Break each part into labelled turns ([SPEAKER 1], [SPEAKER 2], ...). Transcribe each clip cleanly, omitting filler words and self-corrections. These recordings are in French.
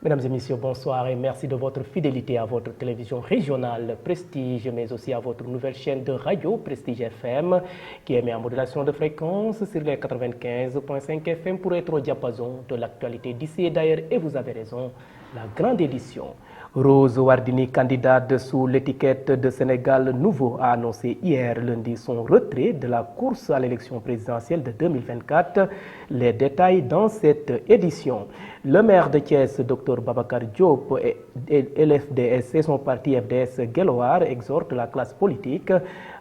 [SPEAKER 1] Mesdames et messieurs, bonsoir et merci de votre fidélité à votre télévision régionale Prestige, mais aussi à votre nouvelle chaîne de radio Prestige FM, qui émet en modulation de fréquence sur les 95.5 FM pour être au diapason de l'actualité d'ici et d'ailleurs. Et vous avez raison, la grande édition. Rose Wardini, candidate sous l'étiquette de Sénégal Nouveau, a annoncé hier lundi son retrait de la course à l'élection présidentielle de 2024. Les détails dans cette édition. Le maire de Thiès, Dr Babacar Diop, et l'FDS et son parti FDS Guelwaar exhortent la classe politique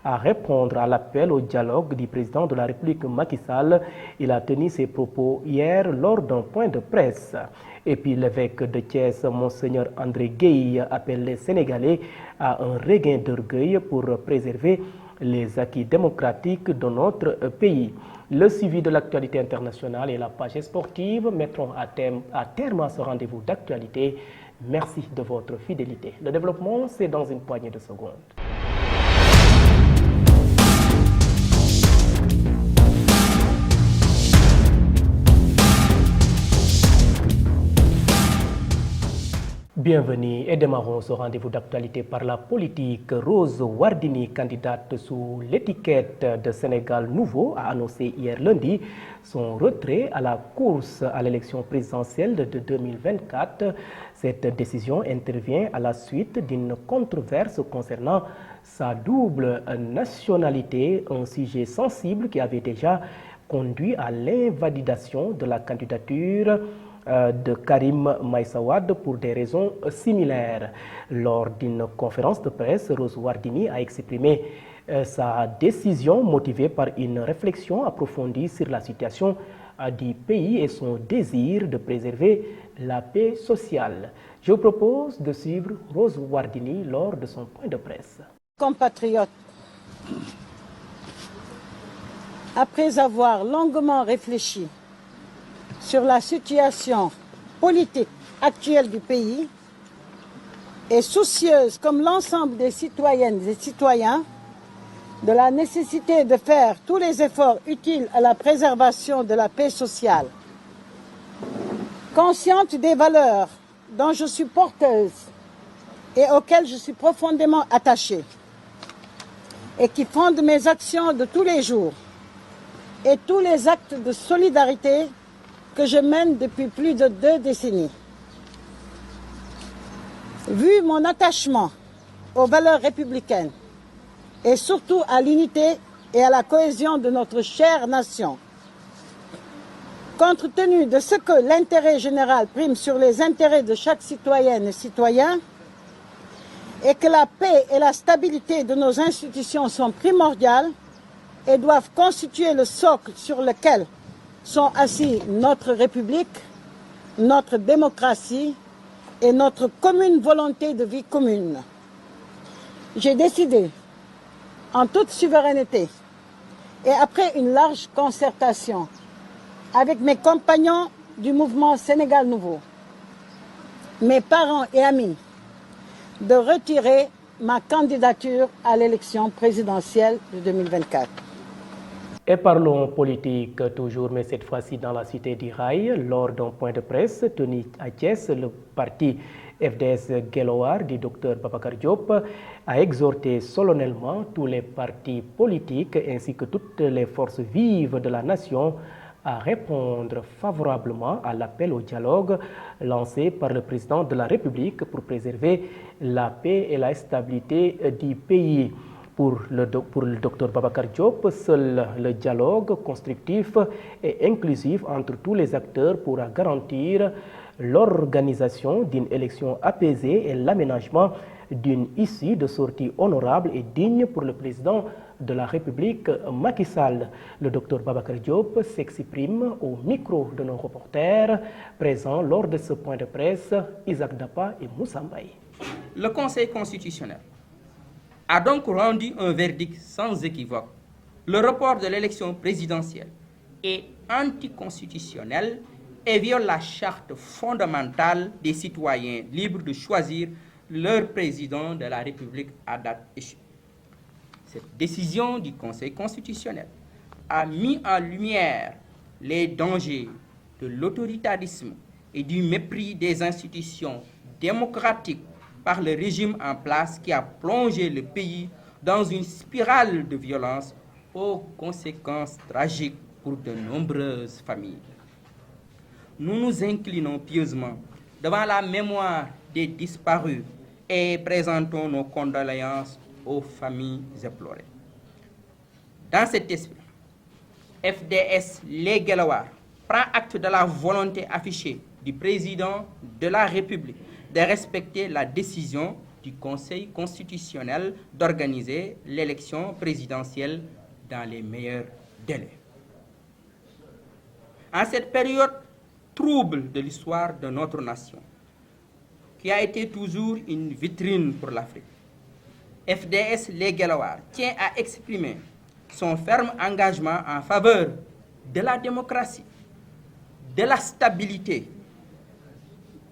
[SPEAKER 1] à répondre à l'appel au dialogue du président de la République Macky Sall. Il a tenu ses propos hier lors d'un point de presse. Et puis l'évêque de Thiès, Monseigneur André Gueye, appelle les Sénégalais à un regain d'orgueil pour préserver les acquis démocratiques de notre pays. Le suivi de l'actualité internationale et la page sportive mettront à terme à ce rendez-vous d'actualité. Merci de votre fidélité. Le développement, c'est dans une poignée de secondes. Bienvenue et démarrons ce rendez-vous d'actualité par la politique. Rose Wardini, candidate sous l'étiquette de Sénégal Nouveau, a annoncé hier lundi son retrait à la course à l'élection présidentielle de 2024. Cette décision intervient à la suite d'une controverse concernant sa double nationalité, un sujet sensible qui avait déjà conduit à l'invalidation de la candidature de Karim Meïssa Wade pour des raisons similaires. Lors d'une conférence de presse, Rose Wardini a exprimé sa décision motivée par une réflexion approfondie sur la situation du pays et son désir de préserver la paix sociale. Je vous propose de suivre Rose Wardini lors de son point de presse.
[SPEAKER 2] Compatriotes, après avoir longuement réfléchi sur la situation politique actuelle du pays et soucieuse comme l'ensemble des citoyennes et citoyens de la nécessité de faire tous les efforts utiles à la préservation de la paix sociale. Consciente des valeurs dont je suis porteuse et auxquelles je suis profondément attachée et qui fondent mes actions de tous les jours et tous les actes de solidarité que je mène depuis plus de 2 décennies. Vu mon attachement aux valeurs républicaines et surtout à l'unité et à la cohésion de notre chère nation, compte tenu de ce que l'intérêt général prime sur les intérêts de chaque citoyenne et citoyen, et que la paix et la stabilité de nos institutions sont primordiales et doivent constituer le socle sur lequel sont assis notre République, notre démocratie et notre commune volonté de vie commune. J'ai décidé, en toute souveraineté et après une large concertation avec mes compagnons du mouvement Sénégal Nouveau, mes parents et amis, de retirer ma candidature à l'élection présidentielle de 2024.
[SPEAKER 1] Et parlons politique toujours, mais cette fois-ci dans la cité du Rail. Lors d'un point de presse tenu à Thiès, le parti FDS Guelwaar du Dr Babacar Diop a exhorté solennellement tous les partis politiques ainsi que toutes les forces vives de la nation à répondre favorablement à l'appel au dialogue lancé par le président de la République pour préserver la paix et la stabilité du pays. Pour le Dr Babacar Diop, seul le dialogue constructif et inclusif entre tous les acteurs pourra garantir l'organisation d'une élection apaisée et l'aménagement d'une issue de sortie honorable et digne pour le président de la République Macky Sall. Le Dr Babacar Diop s'exprime au micro de nos reporters présents lors de ce point de presse, Isaac Dapa et Moussa Mbaye.
[SPEAKER 3] Le Conseil constitutionnel a donc rendu un verdict sans équivoque. Le report de l'élection présidentielle est anticonstitutionnel et viole la charte fondamentale des citoyens libres de choisir leur président de la République à date échue. Cette décision du Conseil constitutionnel a mis en lumière les dangers de l'autoritarisme et du mépris des institutions démocratiques par le régime en place qui a plongé le pays dans une spirale de violence aux conséquences tragiques pour de nombreuses familles. Nous nous inclinons pieusement devant la mémoire des disparus et présentons nos condoléances aux familles éplorées. Dans cet esprit, FDS Les Guelwaar prend acte de la volonté affichée du président de la République de respecter la décision du Conseil constitutionnel d'organiser l'élection présidentielle dans les meilleurs délais. En cette période trouble de l'histoire de notre nation, qui a été toujours une vitrine pour l'Afrique, FDS Les Guelwaar tient à exprimer son ferme engagement en faveur de la démocratie, de la stabilité,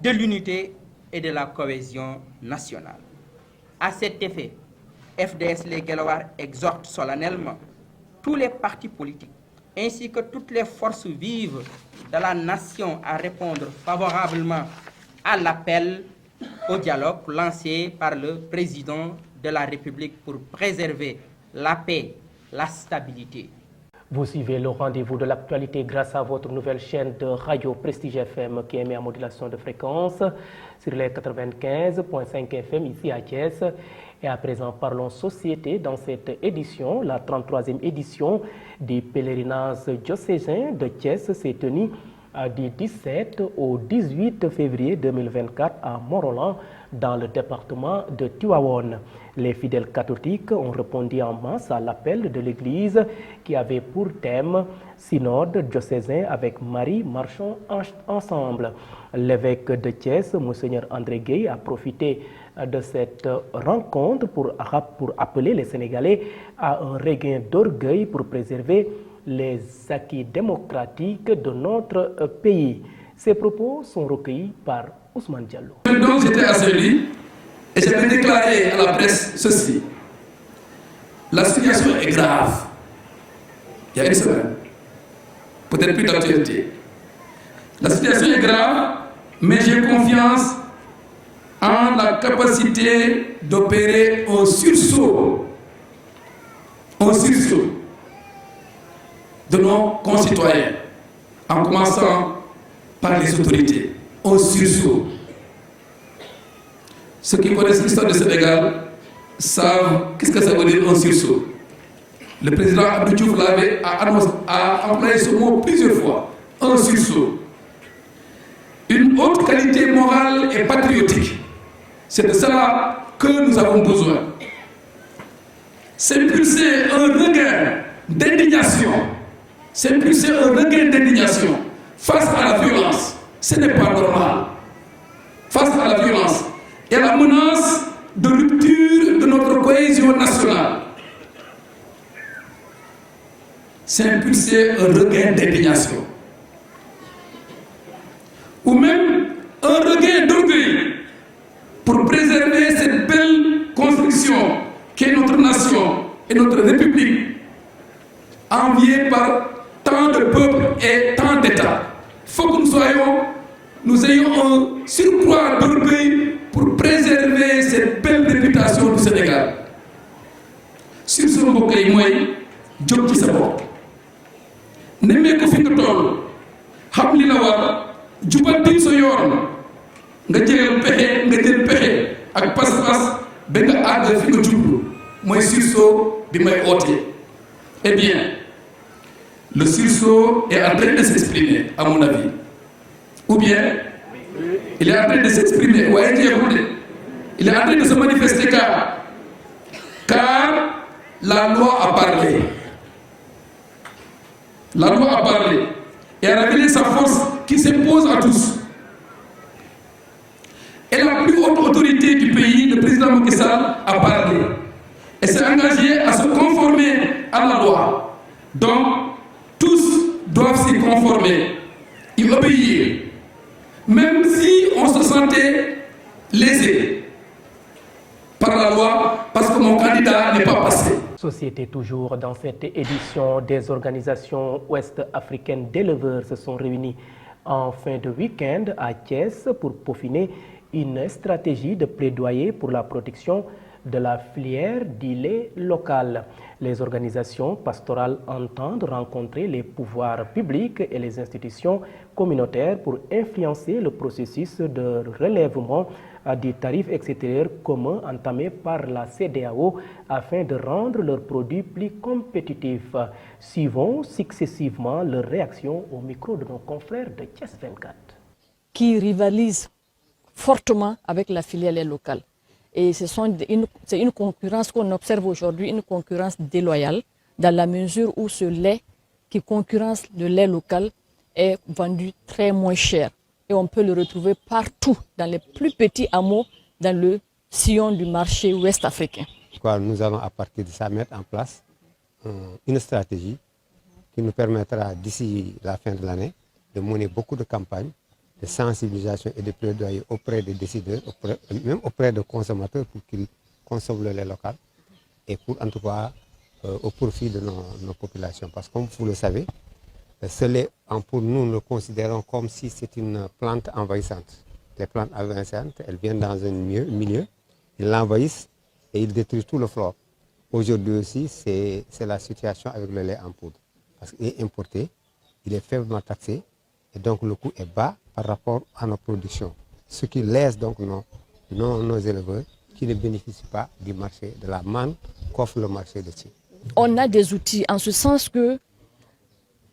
[SPEAKER 3] de l'unité et de la cohésion nationale. À cet effet, FDS Les Guelwaar exhorte solennellement tous les partis politiques ainsi que toutes les forces vives de la nation à répondre favorablement à l'appel au dialogue lancé par le président de la République pour préserver la paix, la stabilité.
[SPEAKER 1] Vous suivez le rendez-vous de l'actualité grâce à votre nouvelle chaîne de radio Prestige FM qui émet en modulation de fréquence sur les 95.5 FM ici à Thiès. Et à présent, parlons société dans cette édition. La 33e édition des pèlerinages diocésains de Thiès s'est tenue du 17 au 18 février 2024 à Mont-Roland, dans le département de Tivaouane. Les fidèles catholiques ont répondu en masse à l'appel de l'Église qui avait pour thème « Synode diocésain avec Marie, marchons ensemble ». L'évêque de Thiès, Monseigneur André Gueye, a profité de cette rencontre pour appeler les Sénégalais à un regain d'orgueil pour préserver les acquis démocratiques de notre pays. Ces propos sont recueillis par Ousmane Diallo.
[SPEAKER 4] Donc j'étais à celui et j'avais déclaré à la presse ceci. La situation est grave. Il y a une semaine. Peut-être plus d'actualité. La situation est grave, mais j'ai confiance en la capacité d'opérer un sursaut de nos concitoyens, en commençant par les autorités, un sursaut. Ceux qui connaissent l'histoire du Sénégal savent qu'est-ce que ça veut dire un sursaut. Le président Abdou Diouf a employé ce mot plusieurs fois, un sursaut. Une haute qualité morale et patriotique. C'est de cela que nous avons besoin. C'est impulser un regain d'indignation. C'est impulser un regain d'indignation face à la violence. Ce n'est pas normal. Face à la violence et à la menace de rupture de notre cohésion nationale. C'est impulser un regain d'indignation. Ou même un regain d'orgueil pour préserver cette belle construction qu'est notre nation et notre République, enviée par tant de peuples et tant d'États. Il faut que nous ayons un surcroît d'orgueil pour préserver cette belle réputation du Sénégal. Sur ce mbokk yi mooy jóg ci sa bopp nemmee ko fi nga toll xam li la war jubanti sa yoon nga jël pexe ak pas-pas ba nga àgg fi nga jublu mooy sursaut bi may oote. Eh bien, le sursaut est en train de s'exprimer, à mon avis. Ou bien, il est en train de s'exprimer. Il est en train de se manifester car la loi a parlé. La loi a parlé et a révélé sa force qui s'impose à tous. Et la plus haute autorité du pays, le président Macky Sall, a parlé et s'est engagé à se conformer à la loi. Donc, tous doivent s'y conformer, y obéir, même si on se sentait lésé par la loi parce que mon candidat n'est pas passé.
[SPEAKER 1] Société toujours dans cette édition, des organisations ouest-africaines d'éleveurs se sont réunies en fin de week-end à Thiès pour peaufiner une stratégie de plaidoyer pour la protection de la filière du lait local. Les organisations pastorales entendent rencontrer les pouvoirs publics et les institutions communautaires pour influencer le processus de relèvement du tarif extérieur commun entamé par la CEDEAO afin de rendre leurs produits plus compétitifs. Suivons successivement leurs réactions au micro de nos confrères de Thiès 24.
[SPEAKER 5] Qui rivalisent fortement avec la filière lait locale. Et c'est une concurrence qu'on observe aujourd'hui, une concurrence déloyale, dans la mesure où ce lait qui concurrence le lait local est vendu très moins cher. Et on peut le retrouver partout, dans les plus petits hameaux, dans le sillon du marché ouest africain.
[SPEAKER 6] Nous allons à partir de ça mettre en place une stratégie qui nous permettra d'ici la fin de l'année de mener beaucoup de campagnes de sensibilisation et de plaidoyer auprès des décideurs, même auprès des consommateurs pour qu'ils consomment le lait local et pour, en tout cas au profit de nos populations. Parce que comme vous le savez, ce lait, pour nous, nous le considérons comme si c'est une plante envahissante. Les plantes envahissantes, elles viennent dans un milieu, ils l'envahissent et ils détruisent tout le flore. Aujourd'hui aussi, c'est la situation avec le lait en poudre. Parce qu'il est importé, il est faiblement taxé et donc le coût est bas par rapport à nos productions. Ce qui laisse donc nos éleveurs qui ne bénéficient pas du marché, de la manne qu'offre le marché de Thiès.
[SPEAKER 5] On a des outils en ce sens que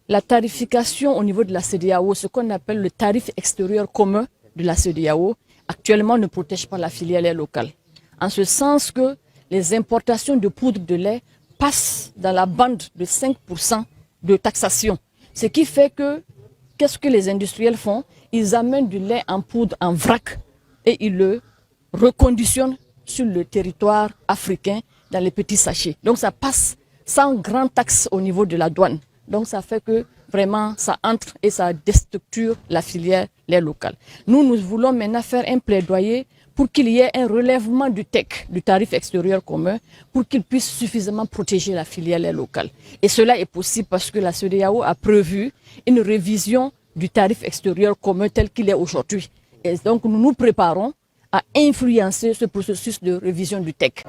[SPEAKER 5] la tarification au niveau de la CEDEAO, ce qu'on appelle le tarif extérieur commun de la CEDEAO, actuellement ne protège pas la filière lait locale. En ce sens que les importations de poudre de lait passent dans la bande de 5% de taxation. Ce qui fait que, qu'est-ce que les industriels font? Ils amènent du lait en poudre en vrac et ils le reconditionnent sur le territoire africain dans les petits sachets. Donc ça passe sans grande taxe au niveau de la douane. Donc ça fait que vraiment ça entre et ça déstructure la filière lait locale. Nous voulons maintenant faire un plaidoyer pour qu'il y ait un relèvement du TEC, du tarif extérieur commun, pour qu'il puisse suffisamment protéger la filière lait locale. Et cela est possible parce que la CEDEAO a prévu une révision du tarif extérieur commun tel qu'il est aujourd'hui. Et donc nous nous préparons à influencer ce processus de révision du TEC.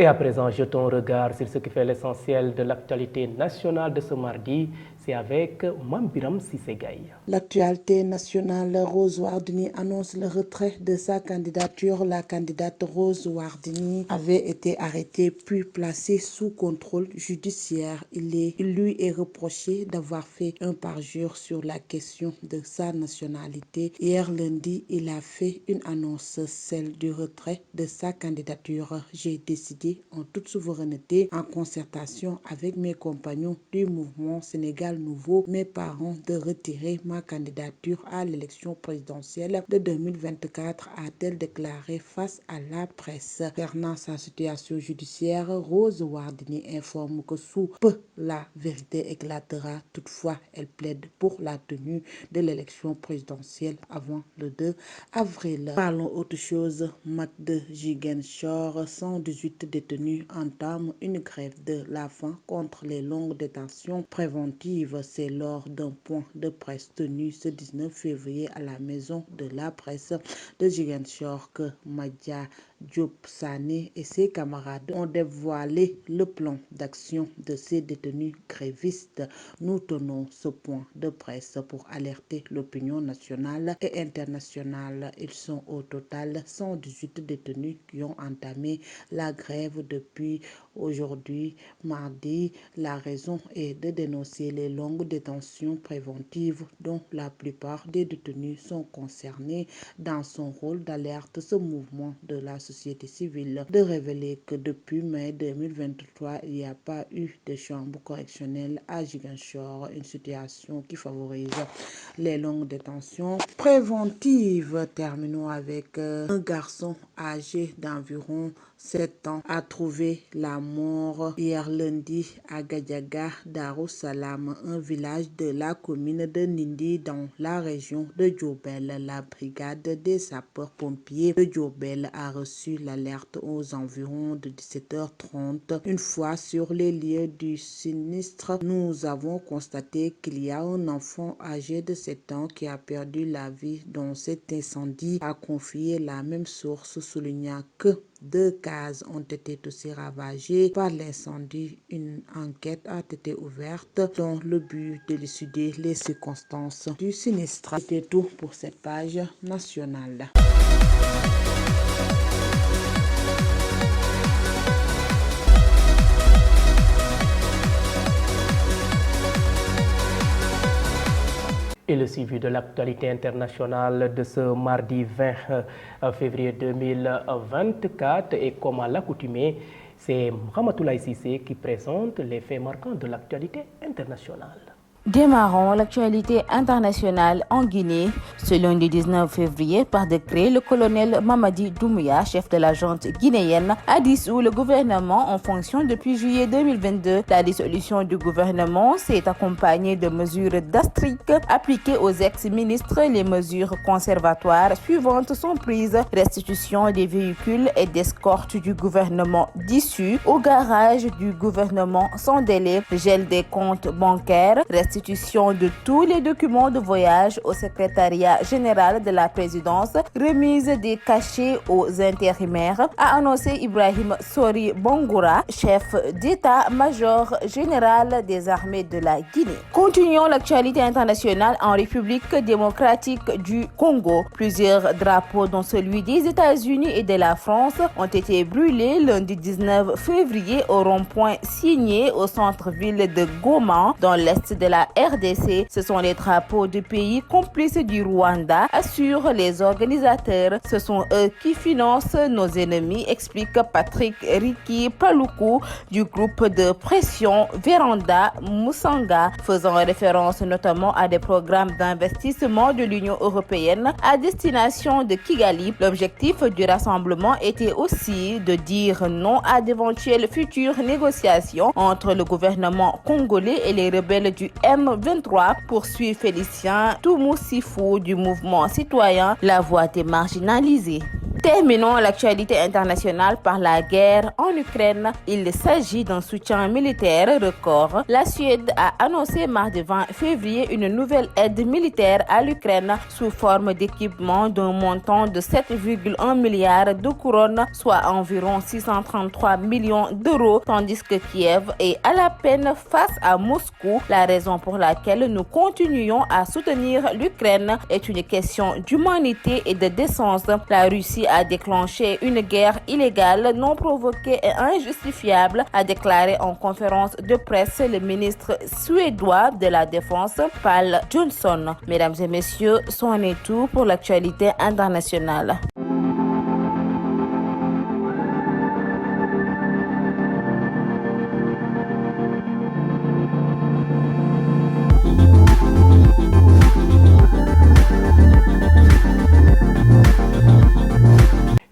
[SPEAKER 1] Et à présent, jetons un regard sur ce qui fait l'essentiel de l'actualité nationale de ce mardi. C'est avec Mambiram Sissegaï.
[SPEAKER 7] L'actualité nationale, Rose Wardini annonce le retrait de sa candidature. La candidate Rose Wardini avait été arrêtée puis placée sous contrôle judiciaire. Il lui est reproché d'avoir fait un parjure sur la question de sa nationalité. Hier lundi, il a fait une annonce, celle du retrait de sa candidature. J'ai décidé en toute souveraineté, en concertation avec mes compagnons du mouvement Sénégal Nouveau, mes parents, de retirer ma candidature à l'élection présidentielle de 2024, a-t-elle déclaré face à la presse. Concernant sa situation judiciaire, Rose Wardini informe que sous peu la vérité éclatera. Toutefois, elle plaide pour la tenue de l'élection présidentielle avant le 2 avril. Parlons autre chose. Mat de Ziguinchor, 118 détenus entament une grève de la faim contre les longues détentions préventives. C'est lors d'un point de presse tenu ce 19 février à la maison de la presse de Ziguinchor que Madia Diop Sané et ses camarades ont dévoilé le plan d'action de ces détenus grévistes. Nous tenons ce point de presse pour alerter l'opinion nationale et internationale. Ils sont au total 118 détenus qui ont entamé la grève depuis aujourd'hui, mardi. La raison est de dénoncer les longues détentions préventives dont la plupart des détenus sont concernés. Dans son rôle d'alerte, ce mouvement de la société civile de révéler que depuis mai 2023, il n'y a pas eu de chambre correctionnelle à Ziguinchor, une situation qui favorise les longues détentions préventives. Terminons avec un garçon âgé d'environ 7 ans, a trouvé la mort hier lundi à Gadiaga, Darussalam, un village de la commune de Nindi dans la région de Diourbel. La brigade des sapeurs-pompiers de Diourbel a reçu l'alerte aux environs de 17h30. Une fois sur les lieux du sinistre, nous avons constaté qu'il y a un enfant âgé de 7 ans qui a perdu la vie dans cet incendie, a confié la même source, soulignant que 2 cases ont été aussi ravagées par l'incendie. Une enquête a été ouverte dans le but d'élucider les circonstances du sinistre. C'était tout pour cette page nationale.
[SPEAKER 1] Et le suivi de l'actualité internationale de ce mardi 20 février 2024 et comme à l'accoutumée, c'est Ramatoulaye Cissé qui présente les faits marquants de l'actualité internationale.
[SPEAKER 8] Démarrons l'actualité internationale en Guinée. Ce lundi 19 février, par décret, le colonel Mamadi Doumbouya, chef de la junte guinéenne, a dissous le gouvernement en fonction depuis juillet 2022. La dissolution du gouvernement s'est accompagnée de mesures drastiques appliquées aux ex-ministres. Les mesures conservatoires suivantes sont prises: restitution des véhicules et d'escorte du gouvernement dissous au garage du gouvernement sans délai, gel des comptes bancaires, restitution de tous les documents de voyage au secrétariat général de la présidence, remise des cachets aux intérimaires, a annoncé Ibrahim Sori Bangoura, chef d'état-major général des armées de la Guinée. Continuons l'actualité internationale en République démocratique du Congo. Plusieurs drapeaux, dont celui des États-Unis et de la France, ont été brûlés lundi 19 février au rond-point signé au centre-ville de Goma, dans l'est de la RDC. Ce sont les drapeaux de pays complices du Rwanda, assurent les organisateurs. Ce sont eux qui financent nos ennemis, explique Patrick Riki Paluku du groupe de pression Véranda Moussanga, faisant référence notamment à des programmes d'investissement de l'Union européenne à destination de Kigali. L'objectif du rassemblement était aussi de dire non à d'éventuelles futures négociations entre le gouvernement congolais et les rebelles du M23, poursuit Félicien Toumoussifou du mouvement citoyen La Voix des marginalisés. Terminons l'actualité internationale par la guerre en Ukraine. Il s'agit d'un soutien militaire record. La Suède a annoncé mardi 20 février une nouvelle aide militaire à l'Ukraine sous forme d'équipement d'un montant de 7,1 milliards de couronnes, soit environ 633 millions d'euros, tandis que Kiev est à la peine face à Moscou. La raison pour laquelle nous continuons à soutenir l'Ukraine est une question d'humanité et de décence. La Russie a déclenché une guerre illégale, non provoquée et injustifiable, a déclaré en conférence de presse le ministre suédois de la Défense, Pål Jonson. Mesdames et messieurs, c'en est tout pour l'actualité internationale.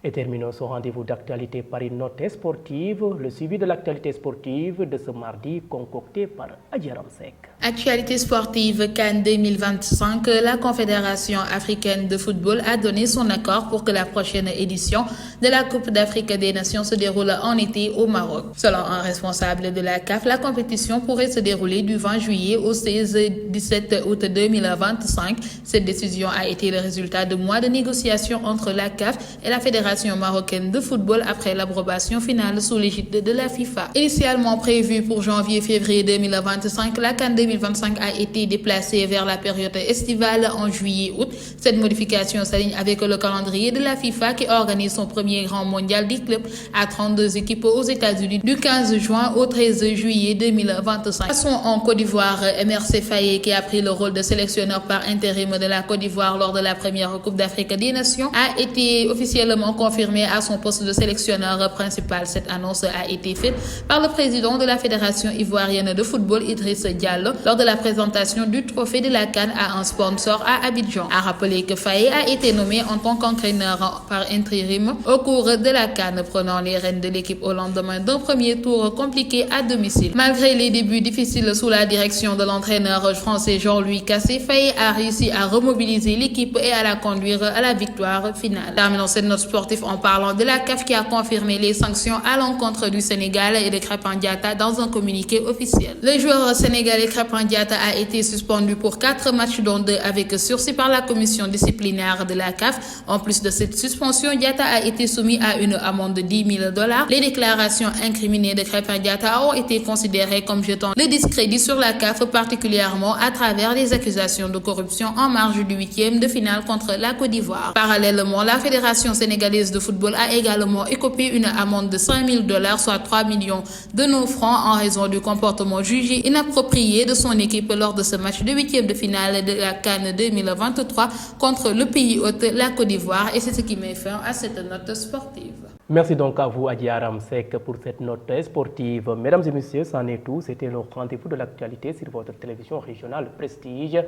[SPEAKER 1] Et terminons ce rendez-vous d'actualité par une note sportive, le suivi de l'actualité sportive de ce mardi concocté par Adja Ramsek.
[SPEAKER 9] Actualité sportive CAN 2025, la Confédération africaine de football a donné son accord pour que la prochaine édition de la Coupe d'Afrique des Nations se déroule en été au Maroc. Selon un responsable de la CAF, la compétition pourrait se dérouler du 20 juillet au 16-17 août 2025. Cette décision a été le résultat de mois de négociations entre la CAF et la Fédération marocaine de football après l'approbation finale sous l'égide de la FIFA. Initialement prévue pour janvier-février 2025, la CAN 2025 a été déplacée vers la période estivale en juillet-août. Cette modification s'aligne avec le calendrier de la FIFA qui organise son premier grand mondial des clubs à 32 équipes aux États-Unis du 15 juin au 13 juillet 2025. Passons en Côte d'Ivoire. MRC Faye, qui a pris le rôle de sélectionneur par intérim de la Côte d'Ivoire lors de la première Coupe d'Afrique des Nations, a été officiellement confirmé à son poste de sélectionneur principal. Cette annonce a été faite par le président de la Fédération ivoirienne de football, Idriss Diallo, lors de la présentation du trophée de la CAN à un sponsor à Abidjan. A rappeler que Faye a été nommé en tant qu'entraîneur par intérim au cours de la CAN, prenant les rênes de l'équipe au lendemain d'un premier tour compliqué à domicile. Malgré les débuts difficiles sous la direction de l'entraîneur français Jean-Louis Cassé, Faye a réussi à remobiliser l'équipe et à la conduire à la victoire finale. Terminons cette note sportive en parlant de la CAF qui a confirmé les sanctions à l'encontre du Sénégal et de Krépin Diatta dans un communiqué officiel. Le joueur sénégalais Krépin Diatta a été suspendu pour 4 matchs dont 2 avec sursis par la commission disciplinaire de la CAF. En plus de cette suspension, Diatta a été soumis à une amende de $10 000. Les déclarations incriminées de Krépin Diatta ont été considérées comme jetant le discrédit sur la CAF, particulièrement à travers les accusations de corruption en marge du 8e de finale contre la Côte d'Ivoire. Parallèlement, la Fédération sénégalaise de football a également écopé une amende de $5 000, soit 3 millions de nos francs, en raison du comportement jugé inapproprié de son équipe lors de ce match de 8e de finale de la CAN 2023 contre le pays hôte, la Côte d'Ivoire. Et c'est ce qui met fin à cette note sportive.
[SPEAKER 1] Merci donc à vous, Adia Ramsek, pour cette note sportive. Mesdames et messieurs, c'en est tout. C'était le rendez-vous de l'actualité sur votre télévision régionale Prestige.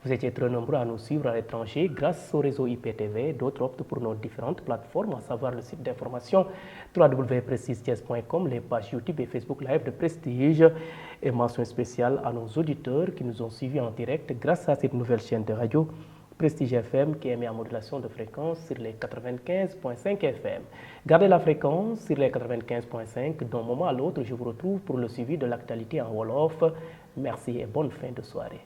[SPEAKER 1] Vous étiez très nombreux à nous suivre à l'étranger grâce au réseau IPTV. D'autres optent pour nos différentes plateformes, à savoir le site d'information www.prestige.com, les pages YouTube et Facebook Live de Prestige. Et mention spéciale à nos auditeurs qui nous ont suivis en direct grâce à cette nouvelle chaîne de radio Prestige FM qui émet en modulation de fréquence sur les 95.5 FM. Gardez la fréquence sur les 95.5. D'un moment à l'autre, je vous retrouve pour le suivi de l'actualité en Wolof. Merci et bonne fin de soirée.